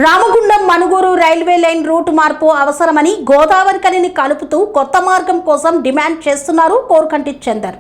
Ramagundam Manuguru railway line route మార్పు అవసరమని గోదావరి కనిని కలుపుతూ కొత్త మార్గం కోసం డిమాండ్ చేస్తున్నారు కోరుకంటి చందర్.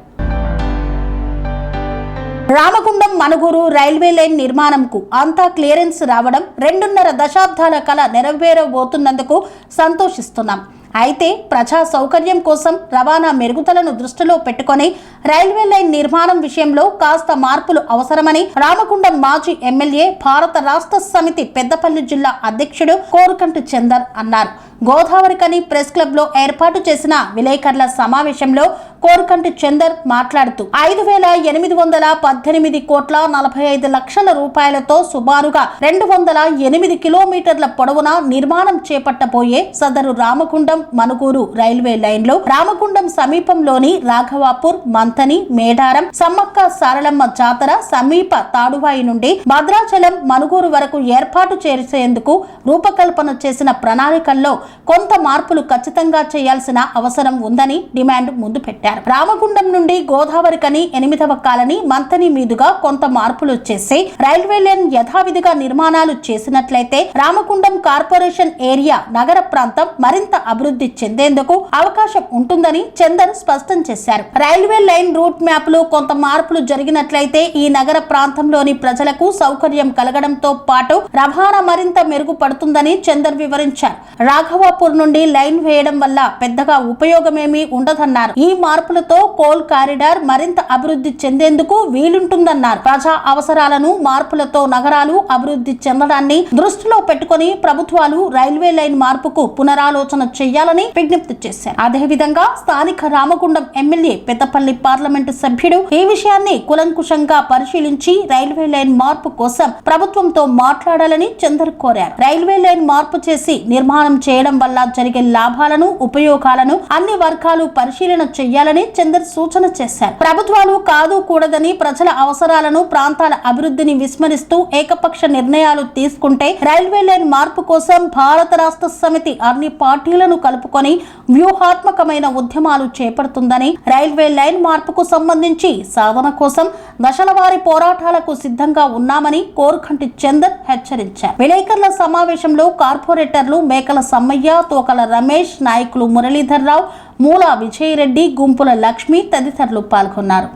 రామగుండం మనుగూరు రైల్వే లైన్ నిర్మాణంకు అంతా క్లియరెన్స్ రావడం 2.5 దశాబ్దాల కల నెరవేరబోతున్నందుకు సంతోషిస్తున్నాం. అయితే ప్రజా సౌకర్యం కోసం రవాణా మెరుగుదలను దృష్టిలో పెట్టుకుని రైల్వే లైన్ నిర్మాణం విషయంలో కాస్త మార్పులు అవసరమని రామగుండం మాజీ ఎమ్మెల్యే భారత రాష్ట్ర సమితి పెద్దపల్లి జిల్లా అధ్యక్షుడు కోరుకంటి చందర్ అన్నారు. గోదావరి కని ప్రెస్ క్లబ్ లో ఏర్పాటు చేసిన విలేకరుల సమావేశంలో కోరుకంటి చందర్ మాట్లాడుతూ 5,818 కోట్ల 45 లక్షల రూపాయలతో సుమారుగా 208 కిలోమీటర్ల పొడవున నిర్మాణం చేపట్టబోయే సదరు రామగుండం మనుగూరు రైల్వే లైన్ లో రామగుండం సమీపంలోని రాఘవాపూర్, మంతని, మేడారం, సమ్మక్క సారలమ్మ జాతర సమీప తాడువాయి నుండి భద్రాచలం, మనుగూరు వరకు ఏర్పాటు చేసేందుకు రూపకల్పన చేసిన ప్రణాళికల్లో కొంత మార్పులు ఖచ్చితంగా చేయాల్సిన అవసరం ఉందని డిమాండ్ ముందు పెట్టారు. రామగుండం నుండి గోదావరి కని 8వ కాలనీ, మంతని మీదుగా కొంత మార్పులు చేసి రైల్వే లైన్ యథావిధిగా నిర్మాణాలు చేసినట్లయితే రామగుండం కార్పొరేషన్ ఏరియా నగర ప్రాంతం మరింత అభివృద్ధి చెందేందుకు అవకాశం ఉంటుందని చందర్ స్పష్టం చేశారు. రైల్వే లైన్ రూట్ మ్యాప్ లో కొంత మార్పులు జరిగినట్లయితే ఈ నగర ప్రాంతంలోని ప్రజలకు సౌకర్యం కలగడంతో పాటు రవాణా మరింత మెరుగుపడుతుందని చందర్ వివరించారు. రాఘవాపూర్ నుండి లైన్ వేయడం వల్ల పెద్దగా ఉపయోగమేమీ ఉండదన్నారు. ఈ మార్పులతో కోల్ కారిడార్ మరింత అభివృద్ధి చెందేందుకు వీలుంటుందన్నారు. ప్రజా అవసరాలను మార్పులతో నగరాలు అభివృద్ధి చెందడాన్ని దృష్టిలో పెట్టుకుని ప్రభుత్వాలు రైల్వే లైన్ మార్పుకు పునరాలోచన చేయాలని విజ్ఞప్తి చేశారు. అదేవిధంగా స్థానిక రామగుండం ఎమ్మెల్యే పెద్దపల్లి పార్లమెంటు సభ్యుడు ఈ విషయాన్ని కులంకుశంగా పరిశీలించి రైల్వే లైన్ మార్పు కోసం ప్రభుత్వంతో మాట్లాడాలని చందర్ కోరారు. రైల్వే లైన్ మార్పు చేసి నిర్మాణం చేయడం వల్ల జరిగే లాభాలను, ఉపయోగాలను అన్ని వర్గాలు పరిశీలన చేయాలని చందర్ సూచన చేశారు. ప్రభుత్వాలు కాదు కూడదని ప్రజల అవసరాలను, ప్రాంతాల అభివృద్ధిని విస్మరిస్తూ ఏకపక్ష నిర్ణయాలు తీసుకుంటే రైల్వే లైన్ మార్పు కోసం భారత రాష్ట్ర సమితి అన్ని పార్టీలను కలుపుకొని వ్యూహాత్మకమైన ఉద్యమాలు చేపడుతుందని, రైల్వే లైన్ మార్పుకు సంబంధించి సాధన కోసం దశల వారి పోరాటాలకు సిద్ధంగా ఉన్నామని కోరుకంటి చందర్ హెచ్చరించారు. విలేకరుల సమావేశంలో కార్పొరేటర్లు మేకల సమ్మయ్య, తోకల రమేష్, నాయకులు మురళీధర్ రావు, మూల విజయరెడ్డి, గుంపుల లక్ష్మి తదితరులు పాల్గొన్నారు.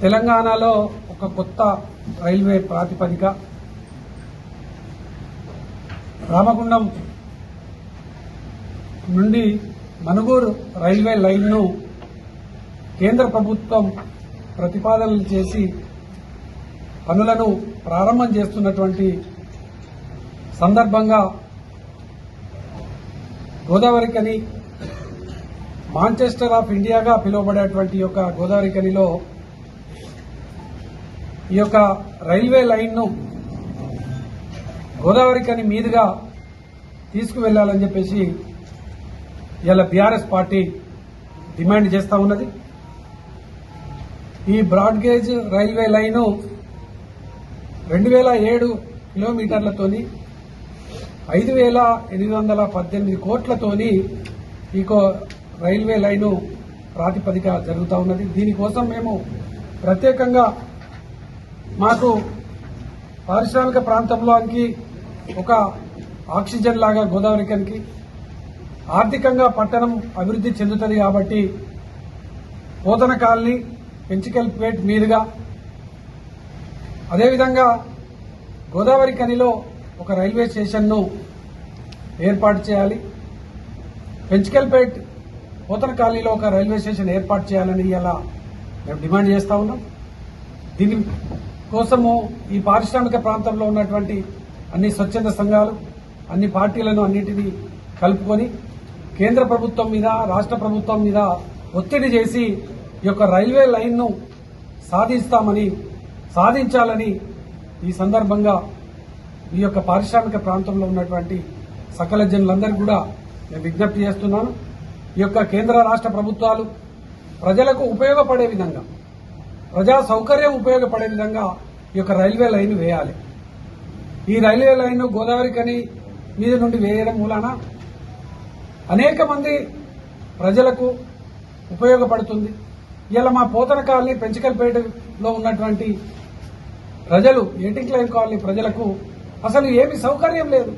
తెలంగాణలో ఒక కొత్త రైల్వే ప్రాతిపదిక రామగుండం నుండి మనుగూరు రైల్వే లైన్ను కేంద్ర ప్రభుత్వం ప్రతిపాదనలు చేసి పనులను ప్రారంభం చేస్తున్నటువంటి సందర్భంగా గోదావరి కని మాంచెస్టర్ ఆఫ్ ఇండియాగా పిలువబడేటువంటి యొక్క గోదావరి కనిలో ఈ యొక్క రైల్వే లైన్ను గోదావరి కని మీదుగా తీసుకువెళ్లాలని చెప్పేసి ఇలా బీఆర్ఎస్ పార్టీ డిమాండ్ చేస్తా ఉన్నది. ఈ బ్రాడ్ గేజ్ రైల్వే లైను 2007 కిలోమీటర్లతోని 5,818 కోట్లతోని ఈ రైల్వే లైను ప్రాతిపదిక జరుగుతూ ఉన్నది. దీనికోసం మేము ప్రత్యేకంగా మాకు పారిశ్రామిక ప్రాంతంలోకి ఒక ఆక్సిజన్ లాగా గోదావరి కనికి ఆర్థికంగా పట్టణం అభివృద్ధి చెందుతుంది కాబట్టి పోతన కాలనీ, పెంచికల్పేట్ మీదుగా అదేవిధంగా గోదావరి కనిలో ఒక రైల్వే స్టేషన్ను ఏర్పాటు చేయాలి. పెంచికల్పేట్, పోతన కాలనీలో ఒక రైల్వే స్టేషన్ ఏర్పాటు చేయాలని ఇలా మేము డిమాండ్ చేస్తా ఉన్నాం. దీని కోసము ఈ పారిశ్రామిక ప్రాంతంలో ఉన్నటువంటి అన్ని స్వచ్ఛంద సంఘాలు, అన్ని పార్టీలను అన్నింటినీ కలుపుకొని కేంద్ర ప్రభుత్వం మీద, రాష్ట్ర ప్రభుత్వం మీద ఒత్తిడి చేసి ఈ యొక్క రైల్వే లైన్ను సాధించాలని ఈ సందర్భంగా ఈ యొక్క పారిశ్రామిక ప్రాంతంలో ఉన్నటువంటి సకల జనులందరికీ కూడా నేను విజ్ఞప్తి చేస్తున్నాను. ఈ యొక్క కేంద్ర రాష్ట్ర ప్రభుత్వాలు ప్రజలకు ఉపయోగపడే విధంగా, ప్రజా సౌకర్యం ఉపయోగపడే విధంగా ఈ యొక్క రైల్వే లైన్ వేయాలి. ఈ రైల్వే లైన్ గోదావరి కని మీద నుండి వేయడం మూలాన అనేక మంది ప్రజలకు ఉపయోగపడుతుంది. ఇలా మా పోతన కాలనీ, పెంచికల్పేటలో ఉన్నటువంటి ప్రజలు, ఏటింగ్ లైన్ కాలనీ ప్రజలకు అసలు ఏమి సౌకర్యం లేదు.